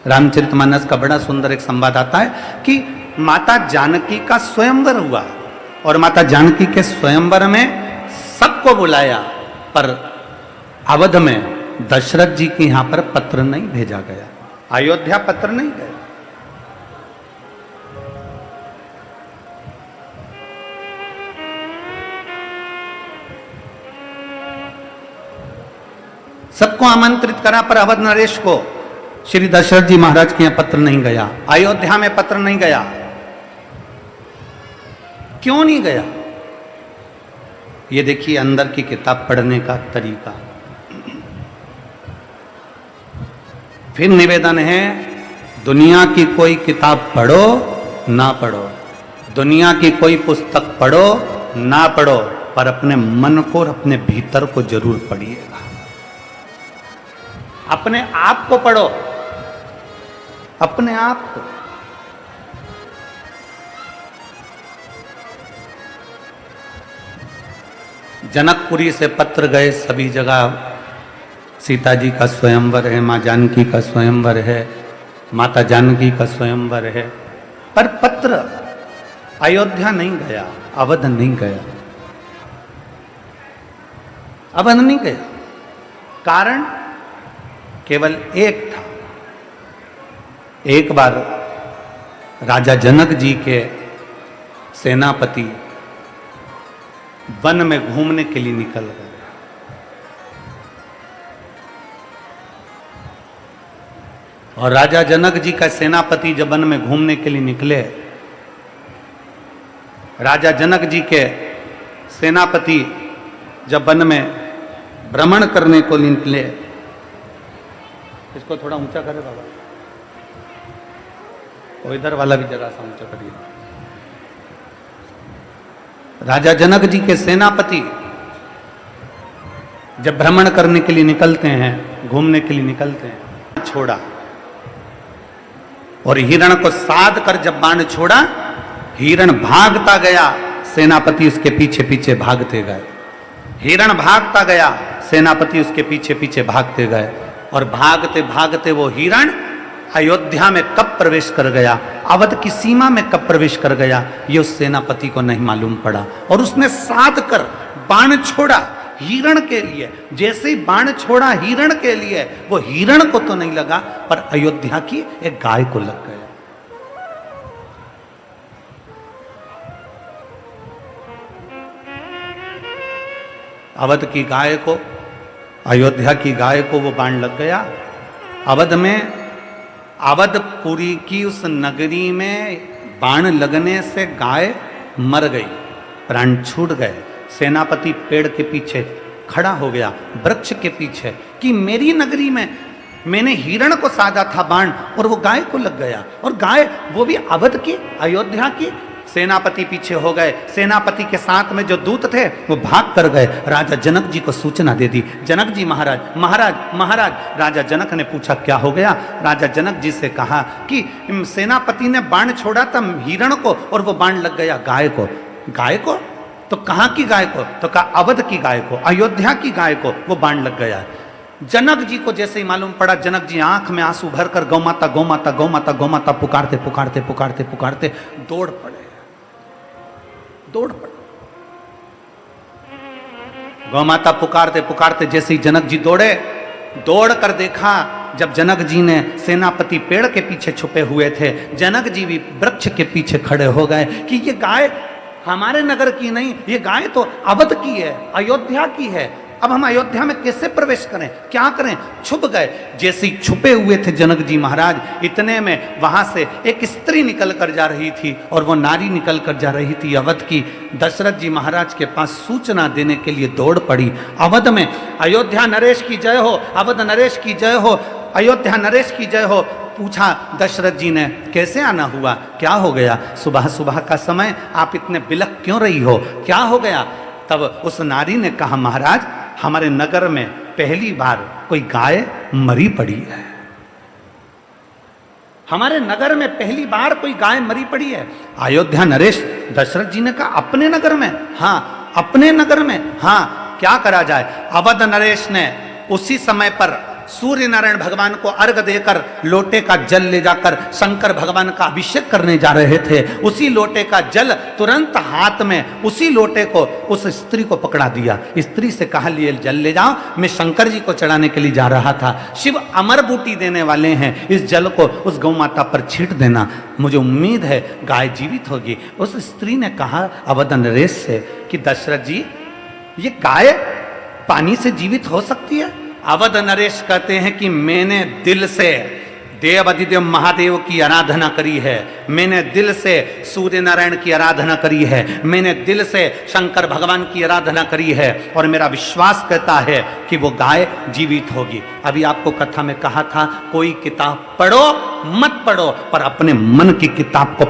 रामचरितमानस का बड़ा सुंदर एक संवाद आता है कि माता जानकी का स्वयंवर हुआ और माता जानकी के स्वयंवर में सबको बुलाया, पर अवध में दशरथ जी के यहां पर पत्र नहीं भेजा गया, अयोध्या पत्र नहीं गया। सबको आमंत्रित करा पर अवध नरेश को श्री दशरथ जी महाराज के यहां पत्र नहीं गया, अयोध्या में पत्र नहीं गया। क्यों नहीं गया? ये देखिए अंदर की किताब पढ़ने का तरीका। फिर निवेदन है, दुनिया की कोई किताब पढ़ो ना पढ़ो, दुनिया की कोई पुस्तक पढ़ो ना पढ़ो, पर अपने मन को और अपने भीतर को जरूर पढ़िएगा। अपने आप को पढ़ो, अपने आप को। जनकपुरी से पत्र गए सभी जगह, सीता जी का स्वयंवर है, मां जानकी का स्वयंवर है, माता जानकी का स्वयंवर है, पर पत्र अयोध्या नहीं गया, अवध नहीं गया, अवध नहीं गया। कारण केवल एक था। एक बार राजा जनक जी के सेनापति वन में घूमने के लिए निकल गए। और राजा जनक जी का सेनापति जब वन में घूमने के लिए निकले, राजा जनक जी के सेनापति जब वन में भ्रमण करने को निकले, इसको थोड़ा ऊंचा करे बाबा, और इधर वाला भी जरा सा ऊंचा करिए। राजा जनक जी के सेनापति जब भ्रमण करने के लिए निकलते हैं, घूमने के लिए निकलते हैं, छोड़ा और हिरण को साध कर जब बाण छोड़ा, हिरण भागता गया, सेनापति उसके पीछे पीछे भागते गए। हिरण भागता गया, सेनापति उसके पीछे पीछे भागते गए, और भागते भागते वो हिरण अयोध्या में कब प्रवेश कर गया, अवध की सीमा में कब प्रवेश कर गया, ये उस सेनापति को नहीं मालूम पड़ा। और उसने साध कर बाण छोड़ा हिरण के लिए। जैसे ही बाण छोड़ा हिरण के लिए, वो हिरण को तो नहीं लगा, पर अयोध्या की एक गाय को लग गया। अवध की गाय को, अयोध्या की गाय को वो बाण लग गया। अवध में, अवधपुरी की उस नगरी में बाण लगने से गाय मर गई, प्राण छूट गए। सेनापति पेड़ के पीछे खड़ा हो गया, वृक्ष के पीछे, कि मेरी नगरी में मैंने हिरण को साधा था बाण और वो गाय को लग गया। और गाय वो भी अवध की, अयोध्या की। सेनापति पीछे हो गए, सेनापति के साथ में जो दूत थे वो भाग कर गए, राजा जनक जी को सूचना दे दी। जनक जी महाराज, महाराज, महाराज। राजा जनक ने पूछा क्या हो गया? राजा जनक जी से कहा कि सेनापति ने बाण छोड़ा था हिरण को और वो बाण लग गया गाय को। गाय को? तो कहां की गाय को? तो कहा अवध की गाय को, अयोध्या की गाय को वो बाण लग गया। जनक जी को जैसे ही मालूम पड़ा, जनक जी आंख में आंसू भरकर गौ माता, गौ माता, गौ माता, गौ माता पुकारते पुकारते पुकारते पुकारते दौड़ पड़े, दौड़ पड़े। गौ माता पुकारते पुकारते जैसे ही जनक जी दौड़े, दौड़ कर देखा, जब जनक जी ने, सेनापति पेड़ के पीछे छुपे हुए थे, जनक जी भी वृक्ष के पीछे खड़े हो गए कि ये गाय हमारे नगर की नहीं, ये गाय तो अवध की है, अयोध्या की है। अब हम अयोध्या में कैसे प्रवेश करें, क्या करें? छुप गए। जैसे ही छुपे हुए थे जनक जी महाराज, इतने में वहां से एक स्त्री निकल कर जा रही थी, और वो नारी निकल कर जा रही थी अवध की। दशरथ जी महाराज के पास सूचना देने के लिए दौड़ पड़ी। अवध में अयोध्या नरेश की जय हो, अवध नरेश की जय हो, अयोध्या नरेश की जय हो। पूछा दशरथ जी ने, कैसे आना हुआ, क्या हो गया? सुबह सुबह का समय आप इतने बिलख क्यों रही हो, क्या हो गया? तब उस नारी ने कहा, महाराज हमारे नगर में पहली बार कोई गाय मरी पड़ी है, हमारे नगर में पहली बार कोई गाय मरी पड़ी है। अयोध्या नरेश, दशरथ जी ने कहा अपने नगर में? हाँ अपने नगर में। हाँ क्या करा जाए? अवध नरेश ने उसी समय पर सूर्य नारायण भगवान को अर्घ देकर लोटे का जल ले जाकर शंकर भगवान का अभिषेक करने जा रहे थे, उसी लोटे का जल तुरंत हाथ में उसी लोटे को उस स्त्री को पकड़ा दिया। स्त्री से कहा लिए जल ले जाओ, मैं शंकर जी को चढ़ाने के लिए जा रहा था। शिव अमर बूटी देने वाले हैं, इस जल को उस गौ माता पर छींट देना, मुझे उम्मीद है गाय जीवित होगी। उस स्त्री ने कहा अवध नरेश से कि दशरथ जी, ये गाय पानी से जीवित हो सकती है? अवध नरेश कहते हैं कि मैंने दिल से देव अधिदेव महादेव की आराधना करी है, मैंने दिल से सूर्य नारायण की आराधना करी है, मैंने दिल से शंकर भगवान की आराधना करी है, और मेरा विश्वास कहता है कि वो गाय जीवित होगी। अभी आपको कथा में कहा था कोई किताब पढ़ो मत पढ़ो, पर अपने मन की किताब को